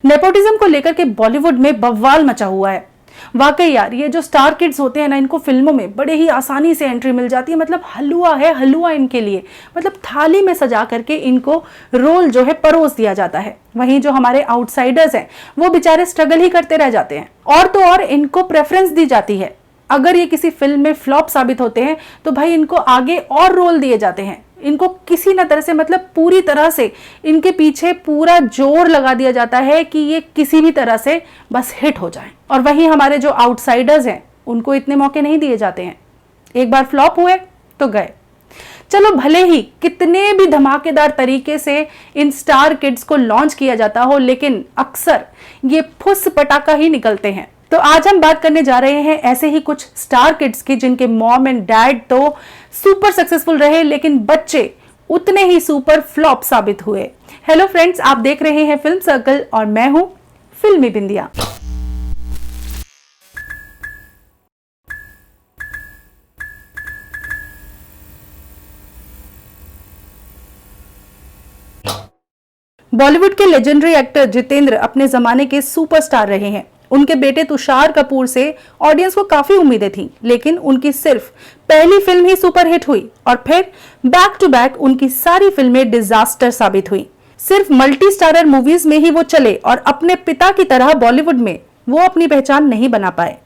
Nepotism को लेकर के बॉलीवुड में बवाल मचा हुआ है। वाकई यार, ये जो स्टार किड्स होते हैं ना, इनको फिल्मों में बड़े ही आसानी से एंट्री मिल जाती है। मतलब हलवा है, हलवा इनके लिए, मतलब थाली में सजा करके इनको रोल जो है परोस दिया जाता है। वहीं जो हमारे आउटसाइडर्स हैं वो बेचारे स्ट्रगल ही करते रह जाते हैं। और तो और इनको प्रेफरेंस दी जाती है। अगर ये किसी फिल्म में फ्लॉप साबित होते हैं तो भाई इनको आगे और रोल दिए जाते हैं। इनको किसी न तरह से, मतलब पूरी तरह से इनके पीछे पूरा जोर लगा दिया जाता है कि ये किसी भी तरह से बस हिट हो जाए। और वहीं हमारे जो आउटसाइडर्स हैं उनको इतने मौके नहीं दिए जाते हैं। एक बार फ्लॉप हुए तो गए। चलो भले ही कितने भी धमाकेदार तरीके से इन स्टार किड्स को लॉन्च किया जाता हो, लेकिन अक्सर ये फुस पटाखा ही निकलते हैं। तो आज हम बात करने जा रहे हैं ऐसे ही कुछ स्टार किड्स की जिनके मॉम एंड डैड तो सुपर सक्सेसफुल रहे, लेकिन बच्चे उतने ही सुपर फ्लॉप साबित हुए। हेलो फ्रेंड्स, आप देख रहे हैं फिल्म सर्कल और मैं हूं फिल्मी बिंदिया। बॉलीवुड के लेजेंडरी एक्टर जितेंद्र अपने जमाने के सुपरस्टार रहे हैं। उनके बेटे तुषार कपूर से ऑडियंस को काफी उम्मीदें थीं, लेकिन उनकी सिर्फ पहली फिल्म ही सुपरहिट हुई और फिर बैक टू बैक उनकी सारी फिल्में डिजास्टर साबित हुई। सिर्फ मल्टी स्टारर मूवीज में ही वो चले और अपने पिता की तरह बॉलीवुड में वो अपनी पहचान नहीं बना पाए।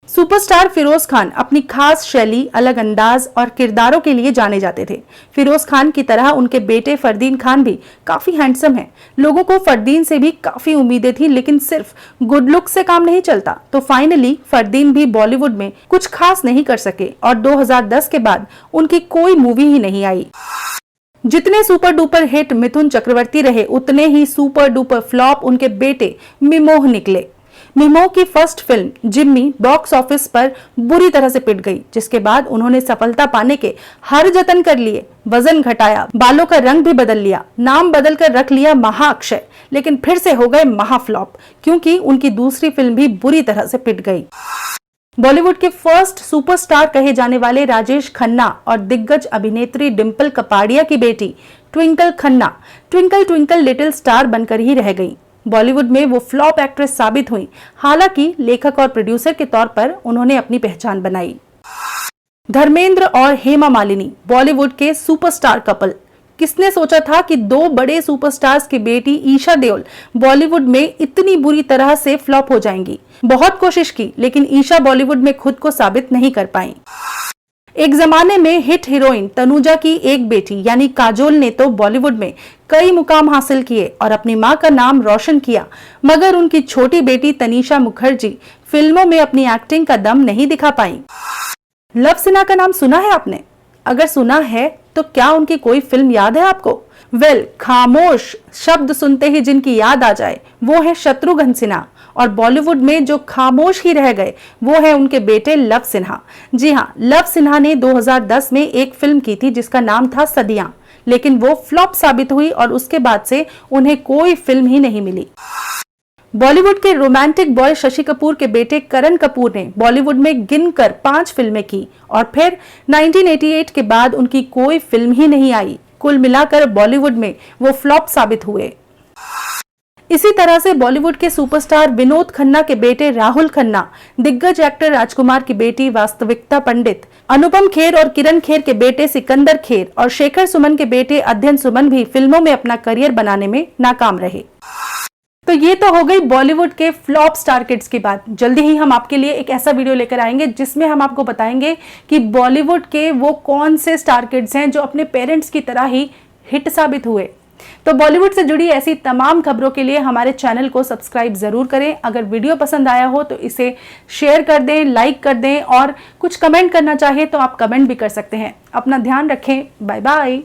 सुपरस्टार फिरोज खान अपनी खास शैली, अलग अंदाज और किरदारों के लिए जाने जाते थे। फिरोज खान की तरह उनके बेटे फरदीन खान भी काफी हैंडसम हैं। लोगों को फरदीन से भी काफी उम्मीदें थी, लेकिन सिर्फ गुड लुक से काम नहीं चलता। तो फाइनली फरदीन भी बॉलीवुड में कुछ खास नहीं कर सके और 2010 के बाद उनकी कोई मूवी ही नहीं आई। जितने super duper hit Mithun Chakraborty रहे, उतने ही सुपर डुपर फ्लॉप उनके बेटे मिमोह निकले। मिमोह की first film Jimmy box office पर बुरी तरह से पिट गई, जिसके बाद उन्होंने सफलता पाने के हर जतन कर लिए। वजन घटाया, बालों का रंग भी बदल लिया, नाम बदलकर रख लिया महाअक्षय, लेकिन फिर से हो गए महाफ्लॉप, क्योंकि उनकी दूसरी फिल्म भी बुरी तरह से पिट गई। बॉलीवुड के फर्स्ट सुपरस्टार कहे जाने वाले राजेश खन्ना और दिग्गज अभिनेत्री डिंपल कपाड़िया की बेटी Twinkle Khanna twinkle twinkle little star बनकर ही रह गई। बॉलीवुड में वो फ्लॉप एक्ट्रेस साबित हुई। हालांकि लेखक और प्रोड्यूसर के तौर पर उन्होंने अपनी पहचान बनाई। धर्मेंद्र और हेमा मालिनी बॉलीवुड के सुपरस्टार कपल। किसने सोचा था कि दो बड़े सुपरस्टार्स की बेटी ईशा देओल बॉलीवुड में इतनी बुरी तरह से फ्लॉप हो जाएंगी। बहुत कोशिश की, लेकिन ईशा बॉलीवुड में खुद को साबित नहीं कर पाई। एक जमाने में हिट हीरोइन तनुजा की एक बेटी यानी काजोल ने तो बॉलीवुड में कई मुकाम हासिल किए और अपनी मां का नाम रोशन किया, मगर उनकी छोटी बेटी तनीषा मुखर्जी फिल्मों में अपनी एक्टिंग का दम नहीं दिखा पाई। लव सिन्हा का नाम सुना है आपने? अगर सुना है तो क्या उनकी कोई फिल्म याद है आपको? खामोश शब्द सुनते ही जिनकी याद आ जाए वो है शत्रुघ्न सिन्हा। और बॉलीवुड में जो खामोश ही रह गए वो है उनके बेटे लव सिन्हा। जी हाँ, लव सिन्हा ने 2010 में एक फिल्म की थी जिसका नाम था सदियां, लेकिन वो फ्लॉप साबित हुई और उसके बाद से उन्हें कोई फिल्म ही नहीं मिली। बॉलीवुड के रोमांटिक बॉय शशि कपूर के बेटे करण कपूर ने बॉलीवुड में गिनकर 5 फिल्में की और फिर 1988 के बाद उनकी कोई फिल्म ही नहीं आई। कुल मिलाकर बॉलीवुड में वो फ्लॉप साबित हुए। इसी तरह से बॉलीवुड के सुपरस्टार विनोद खन्ना के बेटे राहुल खन्ना, दिग्गज एक्टर राजकुमार की बेटी वास्तविकता पंडित, अनुपम खेर और किरण खेर के बेटे सिकंदर खेर और शेखर सुमन के बेटे अध्ययन सुमन भी फिल्मों में अपना करियर बनाने में नाकाम रहे। तो ये तो हो गई बॉलीवुड के फ्लॉप स्टार किड्स की बात। जल्दी ही हम आपके लिए एक ऐसा वीडियो लेकर आएंगे जिसमें हम आपको बताएंगे कि बॉलीवुड के वो कौन से स्टार किड्स हैं जो अपने पेरेंट्स की तरह ही हिट साबित हुए। तो बॉलीवुड से जुड़ी ऐसी तमाम खबरों के लिए हमारे चैनल को सब्सक्राइब जरूर करें। अगर वीडियो पसंद आया हो तो इसे शेयर कर दें, लाइक कर दें और कुछ कमेंट करना चाहे तो आप कमेंट भी कर सकते हैं। अपना ध्यान रखें। Bye bye.